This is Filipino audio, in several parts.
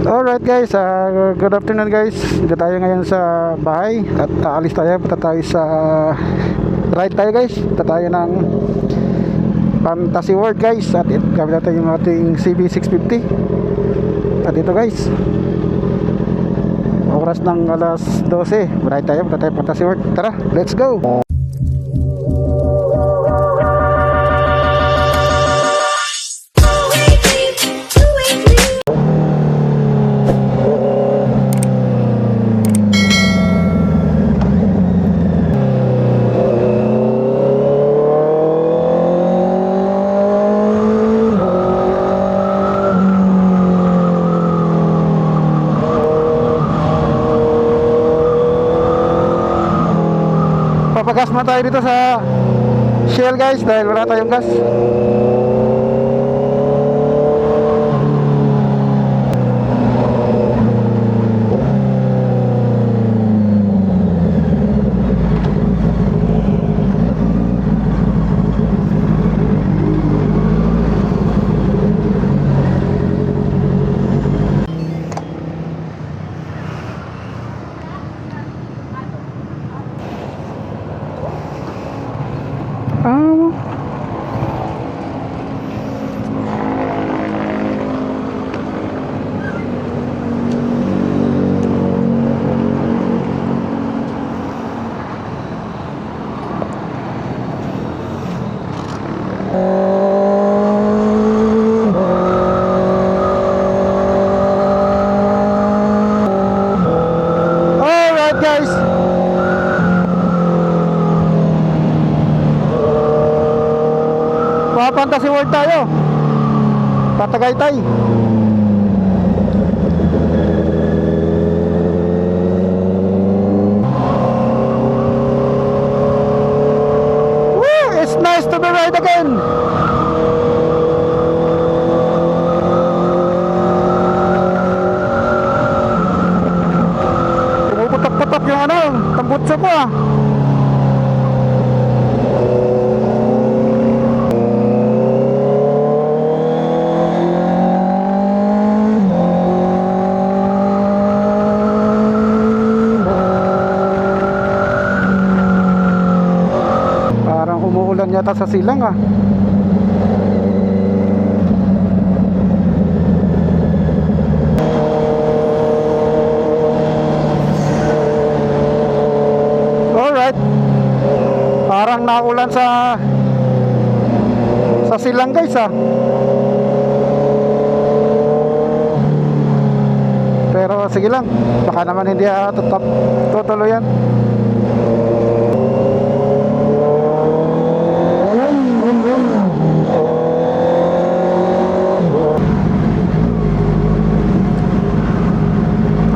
Alright guys, good afternoon guys. Dito tayo ngayon sa bahay at aalis tayo. Punta tayo sa ride tayo guys. Punta tayo ng Fantasy World guys. At gamit natin yung ating CB650. At ito guys, oras ng alas 12. Ride tayo, punta tayo Fantasy World. Tara, let's go! Papagas muna tayo dito sa Shell guys dahil wala tayong gas. Alright guys, Fantasy World tayo, Patagaytay. Woo! It's nice to be right again. Pumuputok-putok yung tambutso ko ah. Umuulan yata sa silang ah. Alright, parang naulan sa silang guys ah. Pero sige lang, baka naman hindi tutuloy yan.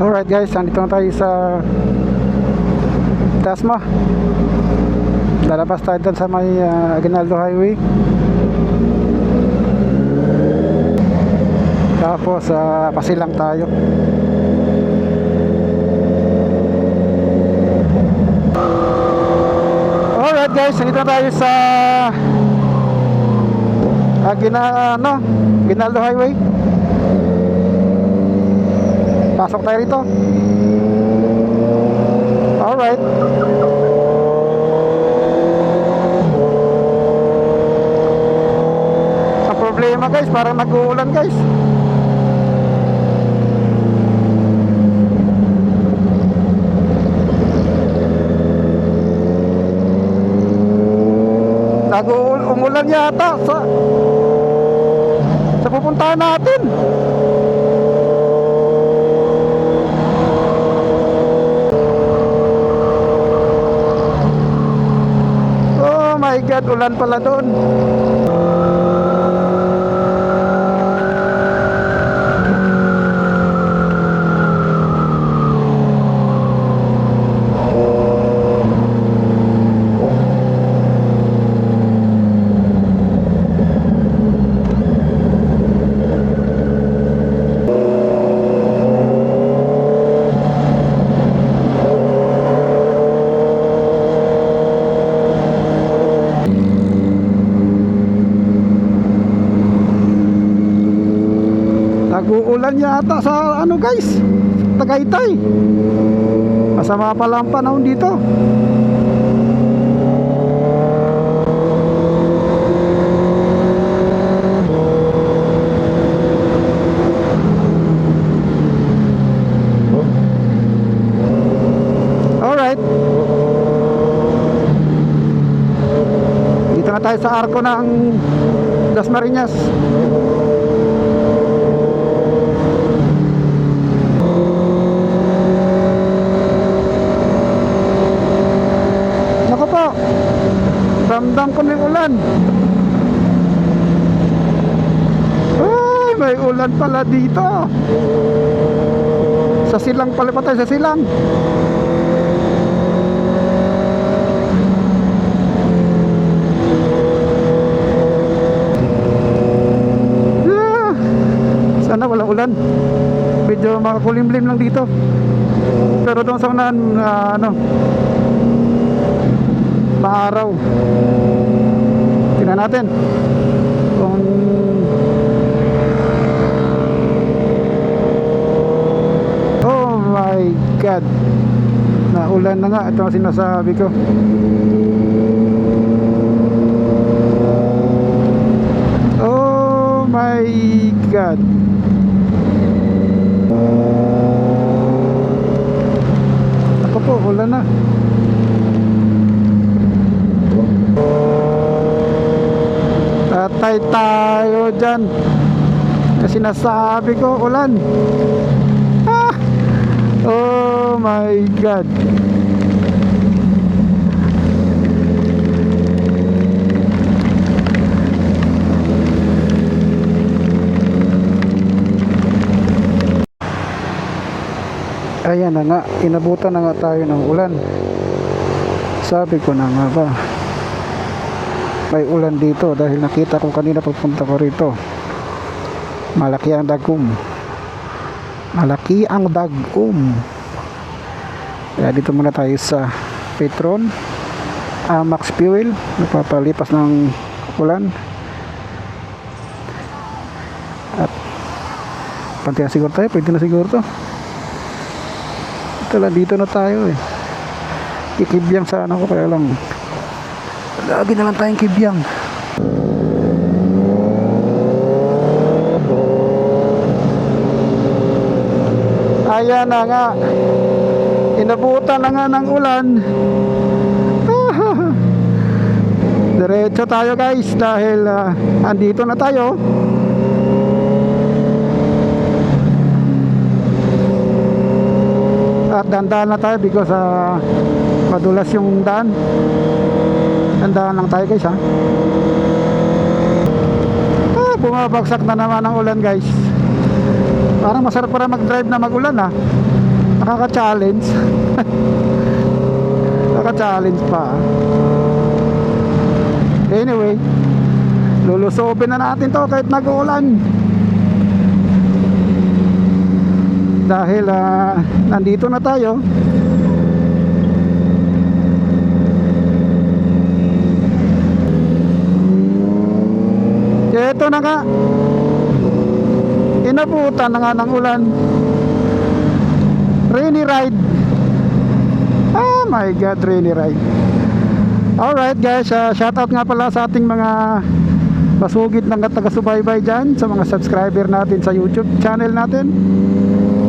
Alright guys, nandito na tayo sa Tasma. Lalabas tayo dun sa may Aguinaldo Highway. Tapos pasilang tayo. Alright guys, nandito na tayo sa Aguinaldo Highway. Pasok tayo rito. Alright. Sa problema guys, parang nag-uulan guys. Umulan yata sa pupuntahan natin. Oh my God, ulan pala doon. Uulan yata sa ano guys, Tagaytay. Masama pala ang panahon dito. Alright, dito na tayo sa arko ng Dasmariñas. Naku po, ramdam ko na yung ulan. Ay, may ulan pala dito. Sa silang pala pa tayo, sa silang. Sana walang ulan. Medyo makakulimlim lang dito. Pero doon sa unahan, maaraw. Tingnan natin kung oh my god, naulan na nga. Ito ang sinasabi ko. Oh my god, ako po, ulan na. Tatay tayo dyan. Kasi sinasabi ko, ulan. Ah! Oh my god. Ayan na nga, inabutan na nga tayo ng ulan. Sabi ko na nga ba, may ulan dito dahil nakita ko kanina pagpunta ko rito. Malaki ang dagom. Malaki ang dagom. Kaya dito muna tayo sa Petron, Max Fuel. Napapalipas ng ulan. At panti na siguro tayo, pwede na siguro to. Ito lang, dito na tayo eh. Kikibyang sana ko, kaya lang lagi na lang tayong kibyang. Ayan na nga, inabutan na nga ng ulan. Diretso tayo guys dahil andito na tayo. At dandan na tayo because madulas yung daan. Dandan lang tayo guys ha. Bumabagsak na naman ang ulan guys. Parang masarap para mag-drive na mag-ulan ha. Nakaka-challenge. Nakaka-challenge pa. Anyway, lulusubin na natin to kahit nag-uulan. Dahil nandito na tayo. Ito na nga, inabutan na nga ng ulan. Rainy ride. Oh my god, rainy ride. Alright guys, shoutout nga pala sa ating mga masugid ng taga-subaybay dyan, sa mga subscriber natin sa YouTube channel natin.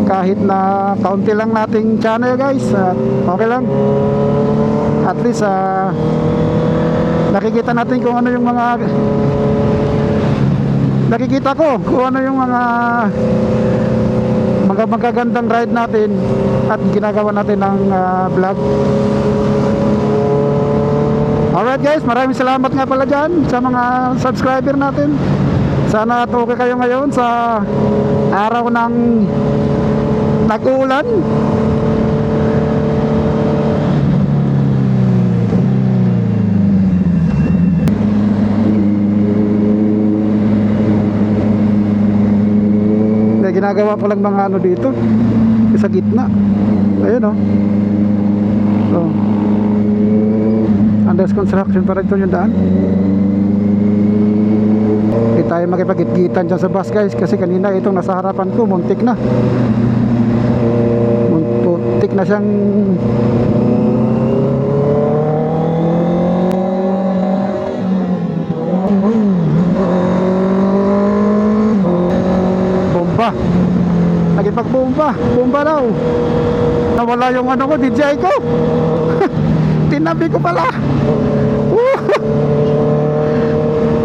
Kahit na kaunti lang nating channel guys, okay lang. At least nakikita natin kung ano yung mga nakikita ko kung ano yung mga magagandang ride natin at ginagawa natin ng vlog. Alright guys, maraming salamat nga pala dyan sa mga subscriber natin. Sana at okay kayo ngayon sa araw ng nag-uulan. May ginagawa ko lang mga ano dito sa gitna. Ayun o. So, under construction pa rin ito yung daan. Hindi tayo makipagkit-kitan dyan sa bus guys, kasi kanina itong nasa harapan ko muntik na siyang bomba. Bomba daw. Nawala yung ano ko, DJI ko. Tinabi ko pala.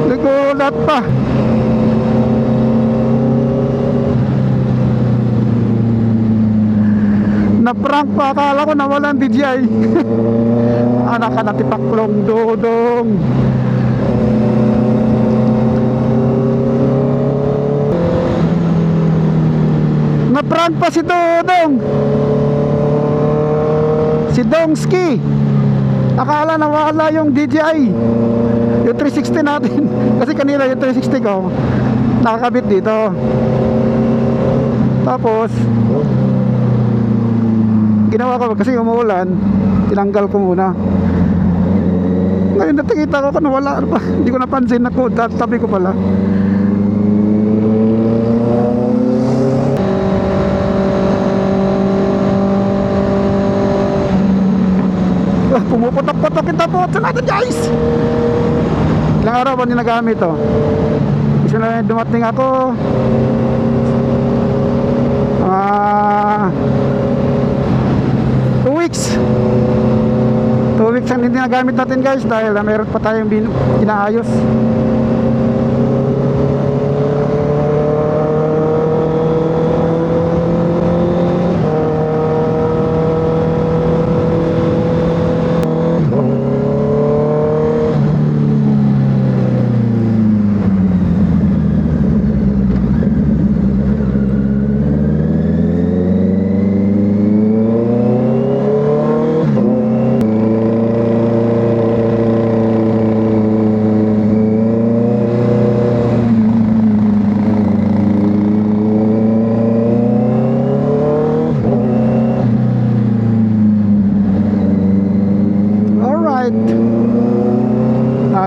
Nagulat pa. Na-prank pa, akala ko nawala ang DJI. Anak ka na tipaklong dodong. Na-prank pa si Dodong. Si Dongski. Akala nawala yung DJI, yung 360 natin. Kasi kanina yung 360 ko nakakabit dito. Tapos ginawa ko, kasi umuulan, tinanggal ko muna. Ngayon nakikita ko nawala pa. Hindi ko napansin, ako tabi ko pala. Pumuputok-putok kita po sa natin guys. Ilang araw ba niya nagamit to? Isa na dumating ako 2 weeks. 2 weeks ang hindi nagamit natin guys, dahil meron pa tayong inaayos.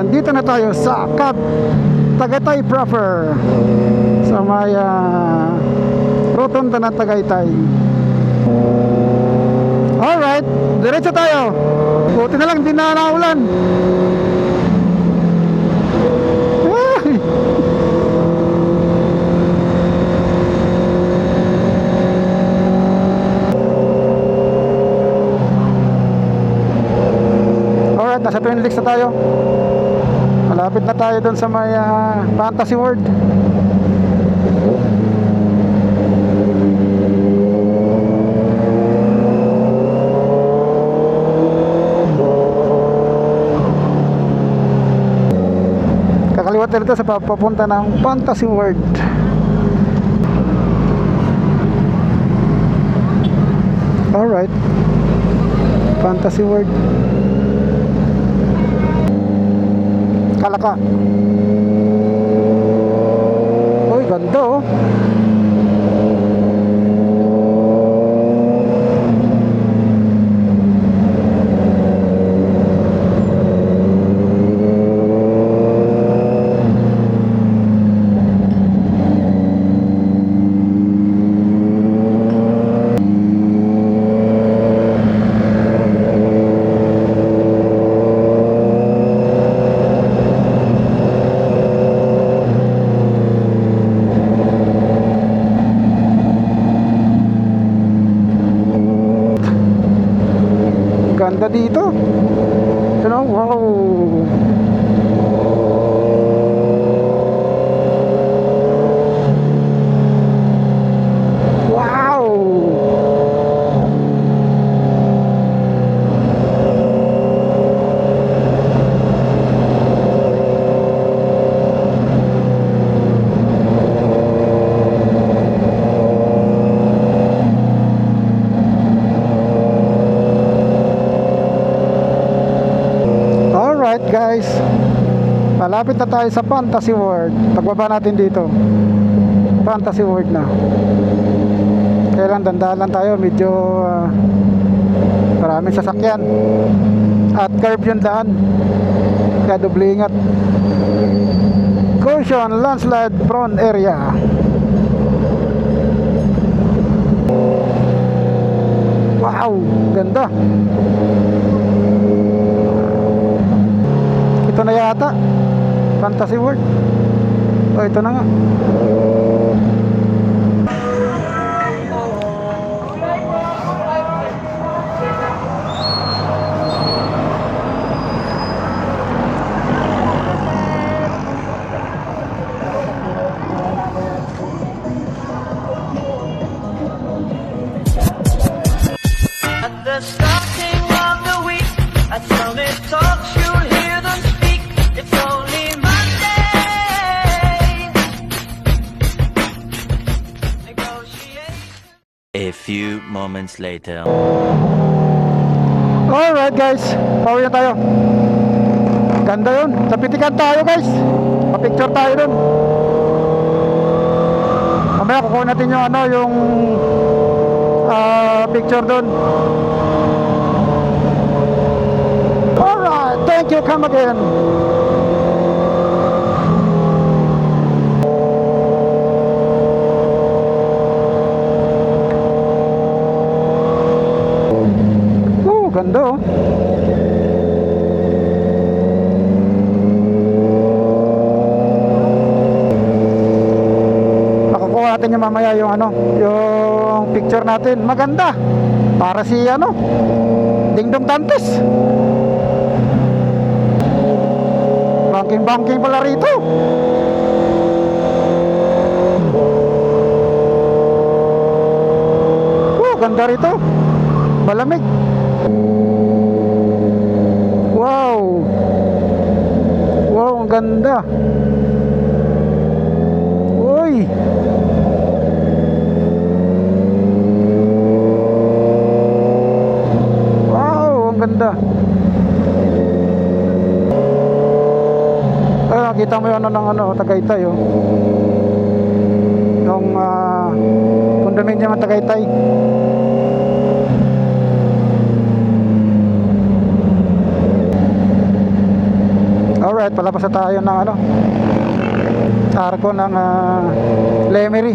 Nandito na tayo sa Tagaytay proper, sa may rotunda ng Tagaytay. Alright, diretso tayo. Buti na lang hindi na naulan. Alright, nasa Twin Lakes na tayo. Malapit na tayo doon sa may Fantasy World. Kakaliwat dito sa papunta ng Fantasy World. Alright, Fantasy World. Kalaka. Uy, ganda oh. Ganda dito. Ano? Wow. Wow. Guys, malapit na tayo sa Fantasy World. Pagbaba natin dito, Fantasy World na. Kailan dandahan lang tayo, medyo maraming sasakyan at curve yung daan, kaya doble ingat. Go Erosion landslide prone area. Wow, ganda. Ito na yata Fantasy World. Oh, ito na nga. At the starting of the week, at Summit Talks, you'll hear them speak. It's only Monday. Negotiate. A few moments later. Alright guys, pauwi na tayo. Ganda yun. Napitikan tayo guys. Pa-picture tayo dun. Mamaya kukuha natin yung ano, yung picture dun. Alright, thank you, come again. Ganda oh. Makukuha natin yung mamaya yung ano, yung picture natin. Maganda. Para si ano, Dingdong Dantes. Banking pala rito. Ganda rito. Malamig. Wow. Wow, ang ganda. Uy. Wow, ang ganda. Nakita mo yung ano ng ano, Tagaytay oh. Yung condominium ng Tagaytay. Alright, palabas na tayo ng ano, arko ng Lemery.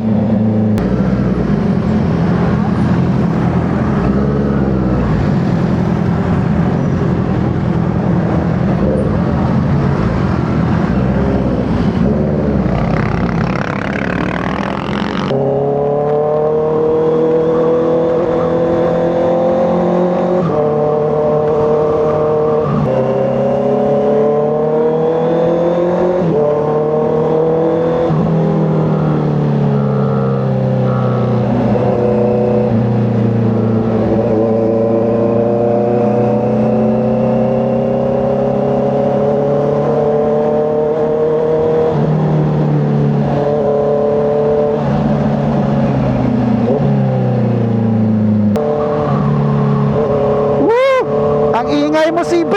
Ingay mo si B.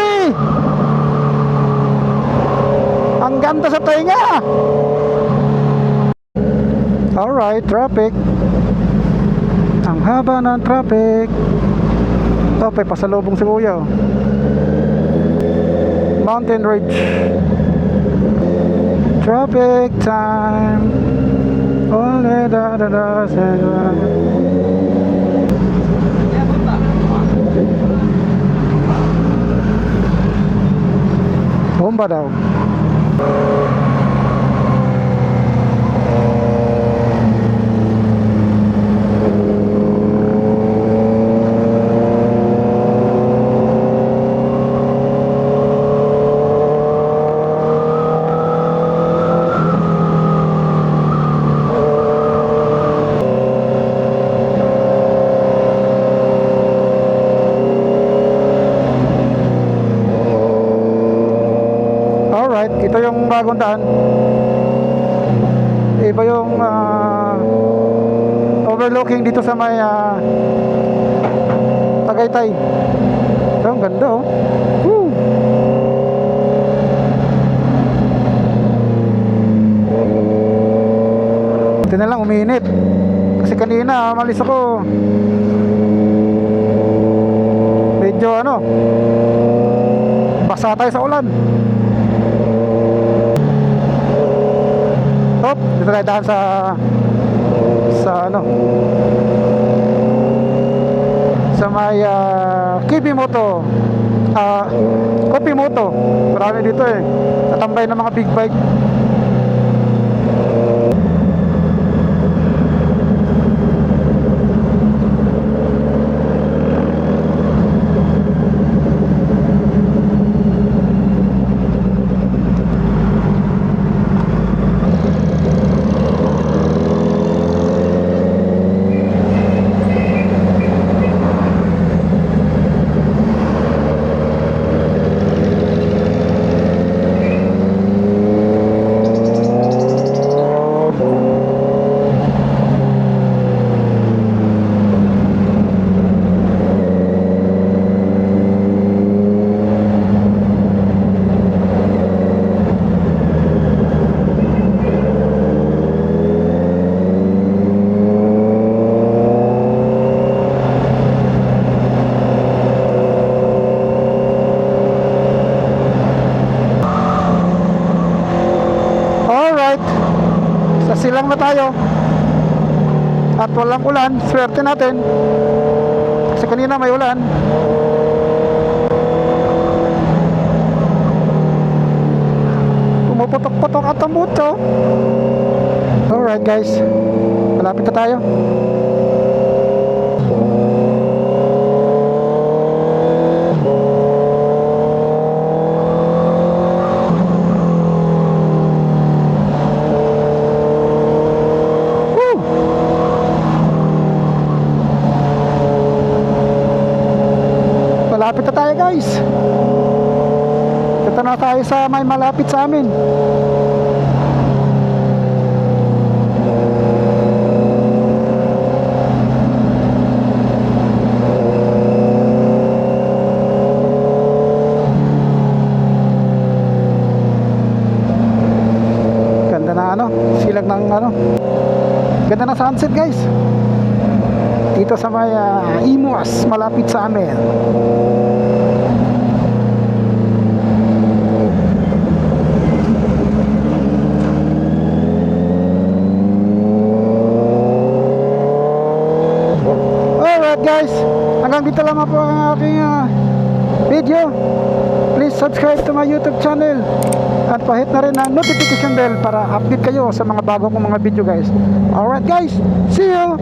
Ang ganda sa tainga. Alright, traffic. Ang haba ng traffic. Ito, may pasalubong si Kuya. Mountain Ridge. Traffic time. Only da. Bomba daw. Ito yung bagong daan. Iba yung overlooking dito sa may Tagaytay. Ito ang ganda oh. Woo! Ito na lang uminit. Kasi kanina malis ako. Medyo ano, basa tayo sa ulan. Hop, dito tayo daan sa ano, sa may Kibimoto, Kopimoto. Marami dito eh, tatambay ng mga big bike. Alright, sa silang na tayo at walang ulan. Swerte natin kasi kanina may ulan. Pumuputok-putok at tambuto. Alright guys, malapit na tayo. Malapit na tayo guys. Ito na tayo sa may malapit sa amin. Ganda na ano, silag ng ano. Ganda ng sunset guys. Dito sa may Imus, malapit sa amin. Alright guys, hanggang dito lang po ang aking video. Please subscribe to my YouTube channel at pahit na rin ang notification bell para update kayo sa mga bago kong mga video guys. Alright guys, see you!